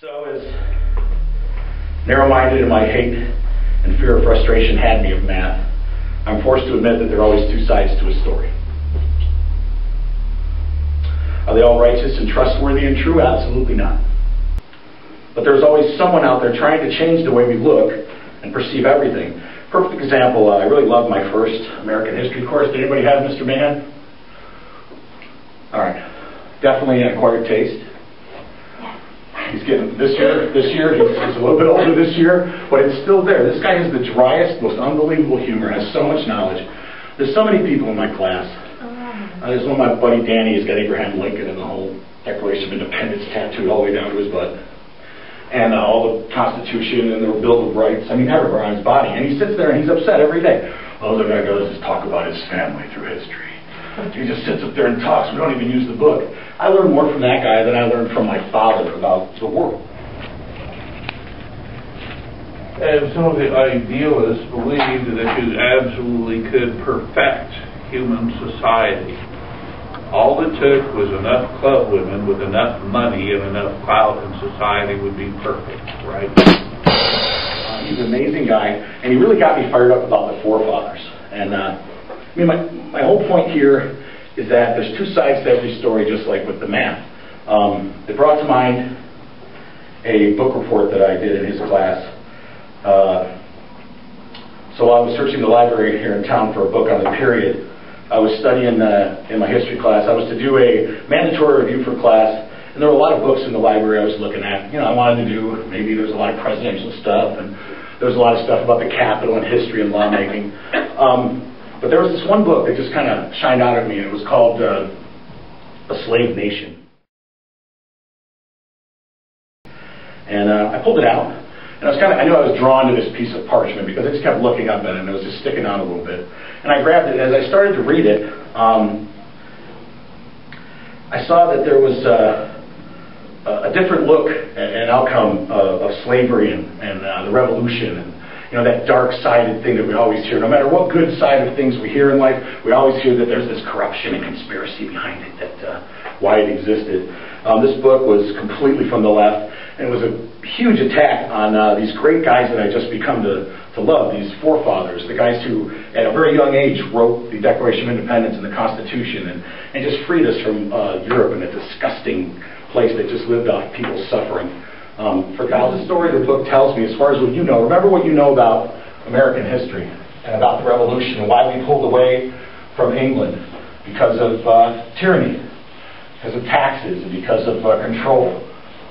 So as narrow-minded in my hate and fear of frustration had me of math, I'm forced to admit that there are always two sides to a story. Are they all righteous and trustworthy and true? Absolutely not. But there's always someone out there trying to change the way we look and perceive everything. Perfect example, I really loved my first American history course. Did anybody have Mr. Mahan? All right. Definitely an acquired taste. He's getting, this year, he's a little bit older this year, but it's still there. This guy has the driest, most unbelievable humor, has so much knowledge. There's so many people in my class. There's one of my buddy Danny, he's got Abraham Lincoln and the whole Declaration of Independence tattooed all the way down to his butt. And all the Constitution and the Bill of Rights, I mean everywhere on his body. And he sits there and he's upset every day. All the guy does is talk about his family through history. He just sits up there and talks. We don't even use the book. I learned more from that guy than I learned from my father about the world. And some of the idealists believed that you absolutely could perfect human society. All it took was enough club women with enough money and enough clout, and society would be perfect, right? He's an amazing guy, and he really got me fired up about the forefathers. And I mean, my whole point here is that there's two sides to every story, just like with the math. It brought to mind a book report that I did in his class. So while I was searching the library here in town for a book on the period, I was studying in my history class. I was to do a mandatory review for class, and there were a lot of books in the library I was looking at. You know, I wanted to do, maybe there's a lot of presidential stuff, and there was a lot of stuff about the Capitol and history and lawmaking. But there was this one book that just kind of shined out at me, and it was called A Slave Nation. And I pulled it out, and I knew I was drawn to this piece of parchment because I just kept looking up at it, and it was just sticking out a little bit. And I grabbed it, and as I started to read it, I saw that there was a different look and outcome of slavery and the revolution, and you know, that dark-sided thing that we always hear. No matter what good side of things we hear in life, we always hear that there's this corruption and conspiracy behind it, that why it existed. This book was completely from the left, and it was a huge attack on these great guys that I just become to love, these forefathers, the guys who, at a very young age, wrote the Declaration of Independence and the Constitution, and just freed us from Europe and a disgusting place that just lived off people's suffering. For God, the story the book tells me, as far as what you know, remember what you know about American history and about the Revolution and why we pulled away from England because of tyranny, because of taxes, and because of control.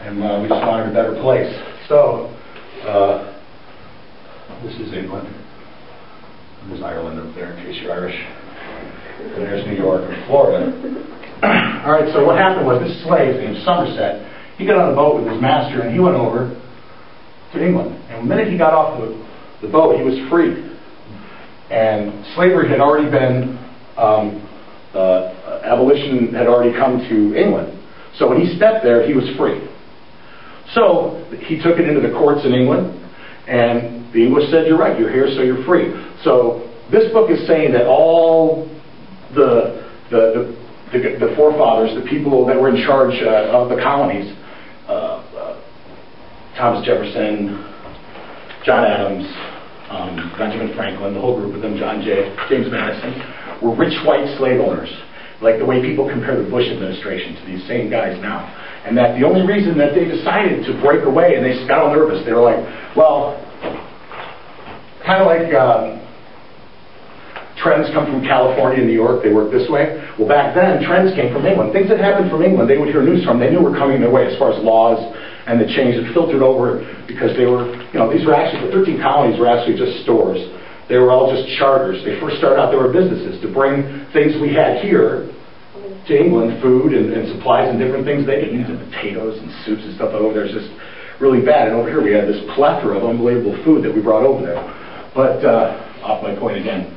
And we just wanted a better place. So, this is England. There's Ireland up there, in case you're Irish. And there's New York and Florida. All right, so what happened was this slave named Somerset, he got on a boat with his master, and he went over to England. And the minute he got off the boat, he was freed. And slavery had already been, abolition had already come to England. So when he stepped there, he was free. So he took it into the courts in England, and the English said, you're right, you're here, so you're free. So this book is saying that all the forefathers, the people that were in charge of the colonies, Thomas Jefferson, John Adams, Benjamin Franklin, the whole group of them, James Madison, were rich white slave owners, like the way people compare the Bush administration to these same guys now. And that the only reason that they decided to break away, and they got all nervous, they were like, well, kind of like trends come from California and New York, they work this way. Well, back then, trends came from England. Things that happened from England, they would hear news from. They knew were coming their way as far as laws and the change that filtered over because they were, you know, these were actually, the 13 colonies were actually just stores. They were all just charters. They first started out, they were businesses to bring things we had here to England, food and supplies and different things they didn't use, potatoes and soups and stuff over there. It's just really bad. And over here we had this plethora of unbelievable food that we brought over there. But, off my point again.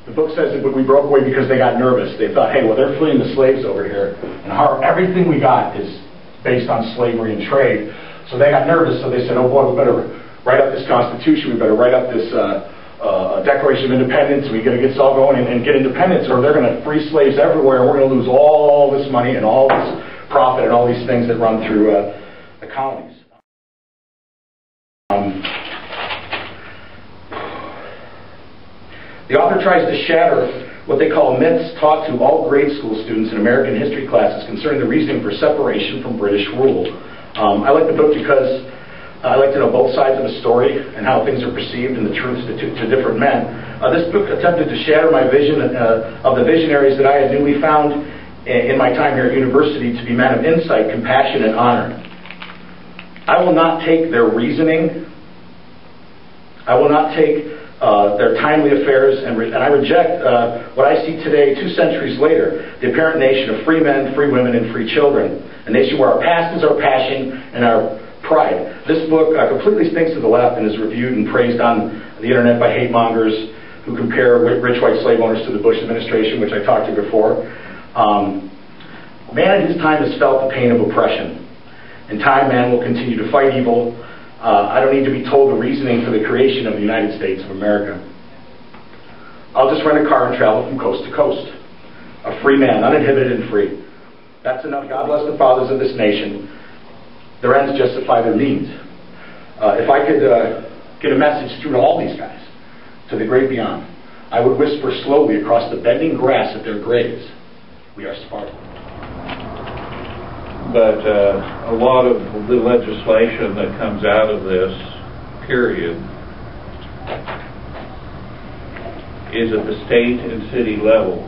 The book says that we broke away because they got nervous. They thought, hey, well, they're fleeing the slaves over here, and everything we got is based on slavery and trade. So they got nervous, so they said, oh boy, we better write up this Constitution, we better write up this Declaration of Independence, we got to get this all going and get independence, or they're going to free slaves everywhere, and we're going to lose all this money and all this profit and all these things that run through the colonies. The author tries to shatter what they call myths taught to all grade school students in American history classes concerning the reasoning for separation from British rule. I like the book because I like to know both sides of a story and how things are perceived and the truths to different men. This book attempted to shatter my vision of the visionaries that I had newly found in my time here at university to be men of insight, compassion, and honor. I will not take their reasoning. I will not take their timely affairs, and I reject what I see today, 2 centuries later, the apparent nation of free men, free women, and free children. A nation where our past is our passion and our pride. This book completely stinks to the left and is reviewed and praised on the internet by hate mongers who compare rich white slave owners to the Bush administration, which I talked to before. Man in his time has felt the pain of oppression. In time, man will continue to fight evil. I don't need to be told the reasoning for the creation of the United States of America. I'll just rent a car and travel from coast to coast. A free man, uninhibited and free. That's enough. God bless the fathers of this nation. Their ends justify their means. If I could get a message through to all these guys, to the great beyond, I would whisper slowly across the bending grass at their graves, we are Sparta. But a lot of the legislation that comes out of this period is at the state and city level.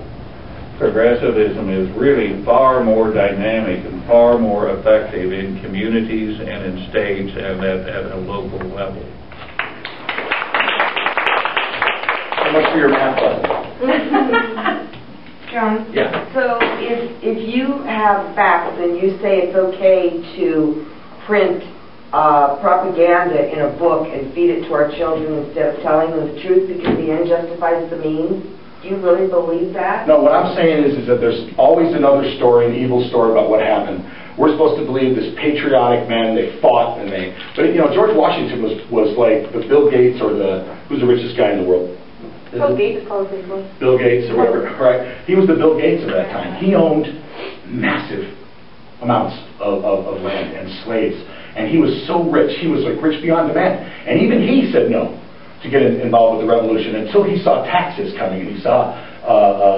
Progressivism is really far more dynamic and far more effective in communities and in states and at a local level. So much for your math lesson. John? Yeah. So if you have facts and you say it's okay to print propaganda in a book and feed it to our children instead of telling them the truth because the end justifies the means, do you really believe that? No, what I'm saying is that there's always another story, an evil story about what happened. We're supposed to believe this patriotic men, they fought and they... But, you know, George Washington was like the Bill Gates or who's the richest guy in the world? Bill Gates, supposedly. Bill Gates or whatever, right? He was the Bill Gates of that time. He owned massive amounts of land and slaves. And he was so rich, he was like rich beyond demand. And even he said no to get involved with the revolution until he saw taxes coming and he saw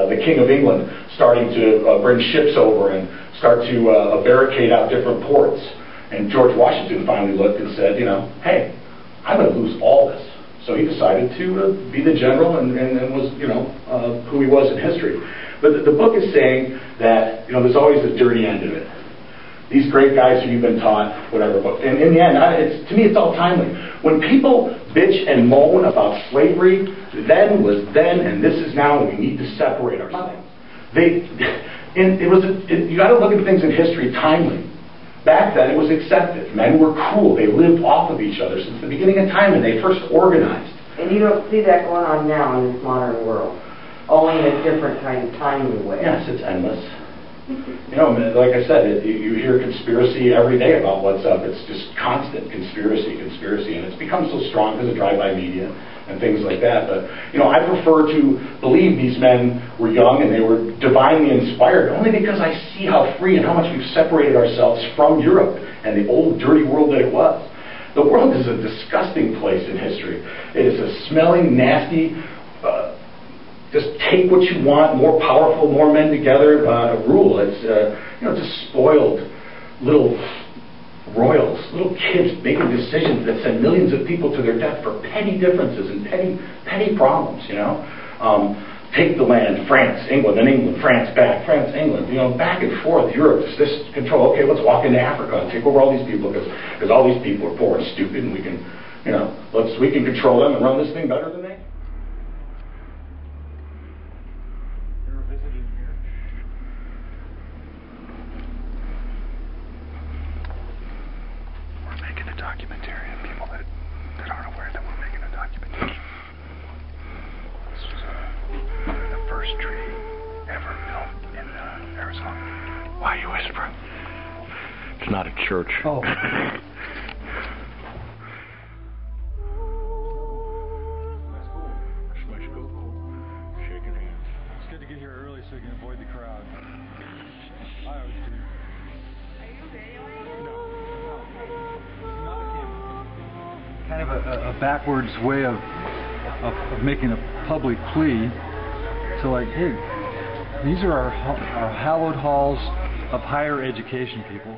the King of England starting to bring ships over and start to barricade out different ports. And George Washington finally looked and said, you know, hey, I'm going to lose all this. So he decided to be the general and was, you know, who he was in history. But the book is saying that, you know, there's always a dirty end of it. These great guys who you've been taught, whatever. But in the end, to me, it's all timely. When people bitch and moan about slavery, then was then and this is now, and we need to separate ourselves. You got to look at things in history timely. Back then, it was accepted. Men were cruel. They lived off of each other since the beginning of time, and they first organized. And you don't see that going on now in this modern world, only in a different kind of timely way. Yes, it's endless. You know, like I said, you hear conspiracy every day about what's up. It's just constant conspiracy, and it's become so strong because of drive-by media and things like that. But, you know, I prefer to believe these men were young and they were divinely inspired, only because I see how free and how much we've separated ourselves from Europe and the old, dirty world that it was. The world is a disgusting place in history. It is a smelling, nasty, just take what you want, more powerful, more men together rule. It's you know, just spoiled little royals, little kids making decisions that send millions of people to their death for petty differences and petty problems. You know, take the land, France, England, then England, France, back, France, England. You know, back and forth. Europe, this control. Okay, let's walk into Africa and take over all these people because all these people are poor and stupid, and we can, you know, we can control them and run this thing better than they. Documentary of people that aren't aware that we're making a documentary. This was the first tree ever built in Arizona. Why are you whispering? It's not a church. Oh. Shaking hands. It's good to get here early so you can avoid the crowd. I always do. Are you videoing? No. kind of a backwards way of making a public plea. So like, hey, these are our hallowed halls of higher education, people.